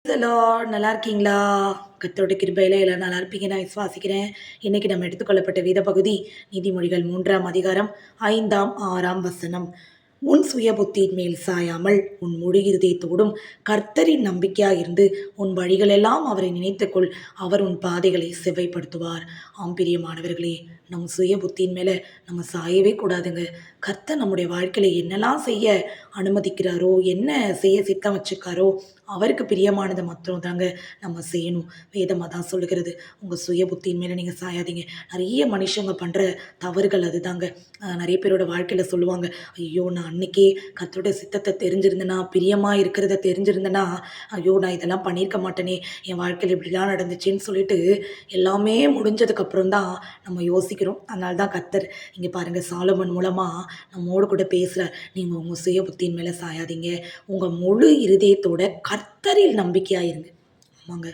நல்லா இருக்கீங்களா? கர்த்தருடைய கிருபையில எல்லாரும் நல்லா இருப்பீங்கன்னு நான் விசுவாசிக்கிறேன். இன்னைக்கு நம்ம எடுத்துக்கொள்ளப்பட்ட வேத பகுதி நீதிமொழிகள் 3ஆம் அதிகாரம் 5ஆம் 6ஆம் வசனம். உன் சுய புத்தியின் மேல் சாயாமல் உன் முழு இருதயத்தோடும் கர்த்தரின் நம்பிக்கையாயிருந்து உன் வழிகளெல்லாம் அவரை நினைத்துக்கொள். அவர் உன் பாதைகளை செவ்வைப்படுத்துவார். ஆம் பிரியமானவர்களே, நம் சுய புத்தியின் மேல நம்ம சாயவே கூடாதுங்க. கர்த்தர் நம்முடைய வாழ்க்கையில என்னெல்லாம் செய்ய அனுமதிக்கிறாரோ, என்ன செய்ய சித்தம் வச்சிருக்காரோ, அவருக்கு பிரியமானத மாத்திரம் தாங்க நம்ம செய்யணும். வேதம் அதான் சொல்லுகிறது. உங்க சுய புத்தியின் மேல நீங்க சாயாதீங்க. நெறைய மனுஷங்க பண்ற தவறுகள் அதுதாங்க. நெறைய பேரோட வாழ்க்கையில சொல்லுவாங்க, "ஐயோ! நான் அன்னைக்கே கர்த்தருடைய சித்தத்த தெரிஞ்சிருந்தேனா, பிரியமா இருக்கிறத தெரிஞ்சிருந்தேனா, ஐயோ! நான் இதெல்லாம் பண்ணியிருக்க மாட்டேனே, என் வாழ்க்கையில இப்படிலாம் நடந்துச்சேன்னு" சொல்லிட்டு எல்லாமே முடிஞ்சதுக்கு அப்புறம் தான் நம்ம யோசிக்கிறோம். அதனால தான் கர்த்தர் இங்க பாருங்க சாலமன் மூலமா நம்மோடு கூட பேசுறார். நீங்க உங்க சுய புத்தியின் மேல சாயாதீங்க. உங்க முழு இருதயத்தோட கர்த்தரில் நம்பிக்கையா இருங்க. ஆமாங்க.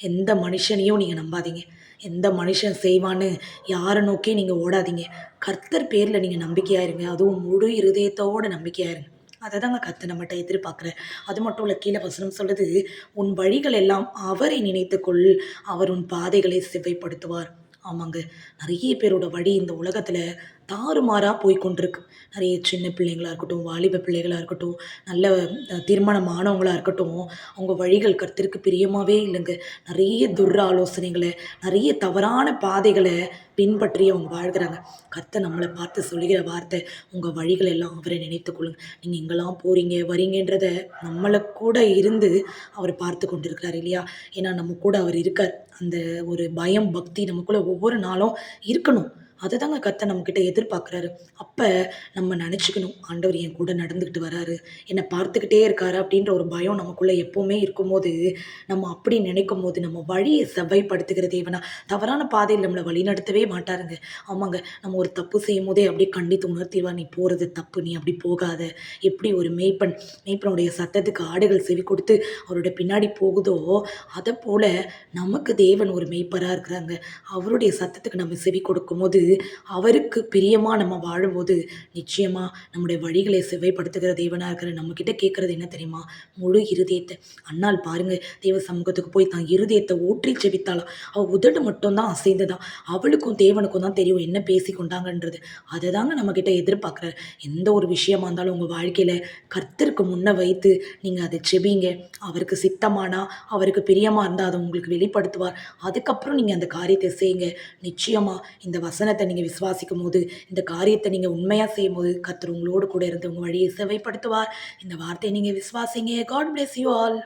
எந்த மனுஷனையும் நீங்க நம்பாதீங்க. எந்த மனுஷன் செய்வான்னு யார நோக்கி நீங்க ஓடாதீங்க. கர்த்தர் பேர்ல நீங்க நம்பிக்கையா இருங்க. அதுவும் முழு இருதயத்தோட நம்பிக்கையா இருங்க. அததாங்க கர்த்தர் நம்மட்ட எதிர்பார்க்கிறார். அது மட்டும் இல்ல, கீழ வசனம் சொல்லுது, "உன் வழிகள் எல்லாம் அவரை நினைத்துக்கொள். அவர் உன் பாதைகளை செவ்வைப்படுத்துவார்." ஆமாங்க. நெறைய பேரோட வழி இந்த உலகத்துல தாறுமாறா போய் கொண்டிருக்கு. நெறைய சின்ன பிள்ளைங்களா இருக்கட்டும், வாலிப பிள்ளைகளா இருக்கட்டும், நல்ல திருமணம் ஆனவங்களா இருக்கட்டும், அவங்க வழிகள் கர்த்தருக்கு பிரியமாவே இல்லங்க. நெறைய ஆலோசனைகள, நெறைய தவறான பாதைகள பின்பற்றி அவங்க வாழ்கிறாங்க. கர்த்தர் நம்மள பார்த்து சொல்லுகிற வார்த்தை, "உங்க வழிகள் எல்லாம் அவரை நினைத்துக் கொள்ளுங்க." நீங்க எங்கெல்லாம் போறீங்க, வரீங்கன்றத நம்மள கூட இருந்து அவர் பார்த்து கொண்டிருக்கிறார் இல்லையா? ஏன்னா நம்ம கூட அவர் இருக்கார். அந்த ஒரு பயம், பக்தி நமக்குள்ள ஒவ்வொரு நாளும் இருக்கணும். அததாங்க கர்த்தர் நம்மகிட்ட எதிர்பார்க்குறாரு. அப்ப நம்ம நெனச்சுக்கணும், ஆண்டவர் என் கூட நடந்துகிட்டு வராரு, என்ன பார்த்துக்கிட்டே இருக்காரு அப்படின்ற ஒரு பயம் நமக்குள்ள எப்பவுமே இருக்கும்போது, நம்ம அப்படி நினைக்கும்போது நம்ம வழிய செவ்வைப்படுத்துகிற தேவனா, தவறான பாதையில நம்மள வழிநடத்தவே மாட்டாருங்க. ஆமாங்க. நம்ம ஒரு தப்பு செய்யும்போதே அப்படியே கண்டித்து உணர்த்திருவார். "நீ போறது தப்பு. நீ அப்படி போகாத." எப்படி ஒரு மேய்ப்பனுடைய சத்தத்துக்கு ஆடுகள் செவி கொடுத்து அவரோட பின்னாடி போகுதோ, அதப்போல நமக்கு தேவன் ஒரு மேய்ப்பரா இருக்கிறாங்க. அவருடைய சத்தத்துக்கு நம்ம செவி கொடுக்கும்போது, அவருக்கு பிரியமா நம்ம வாழும்போது, நிச்சயமா நம்முடைய வழிகளை செவ்வைப்படுத்துகிற தேவனா இருக்கிற நம்மகிட்ட கேட்கறது என்ன தெரியுமா? முழு இருதயத்த. அன்னாள் பாருங்க, தேவ சமூகத்துக்கு போய் தான் இருதயத்த ஊற்றி ஜெபித்தாளாம். அவ உதடு மட்டும் தான் அசைந்ததாம். அவளுக்கும் தேவனுக்கும் தான் தெரியும் என்ன பேசிக் கொண்டாங்கன்றது. அததாங்க நம்மகிட்ட எதிர்பார்க்கிறார். எந்த ஒரு விஷயமா இருந்தாலும் உங்க வாழ்க்கையில கர்த்தருக்கு முன்ன வைத்து நீங்க அத ஜெபிங்க. அவருக்கு சித்தமானா, அவருக்கு பிரியமா இருந்தா அத உங்களுக்கு வெளிப்படுத்துவார். அதுக்கப்புறம் நீங்க அந்த காரியத்த செய்யுங்க. நிச்சயமா இந்த வசனத்த நீங்க விசுவாசிக்கும்போது, இந்த காரியத்த நீங்க உண்மையா செய்யும்போது, கர்த்தர் உங்களோடு கூட இருந்து உங்க வழியை செவ்வைப்படுத்துவார். இந்த வார்த்தைய நீங்க விசுவாசிங்க. God bless you all.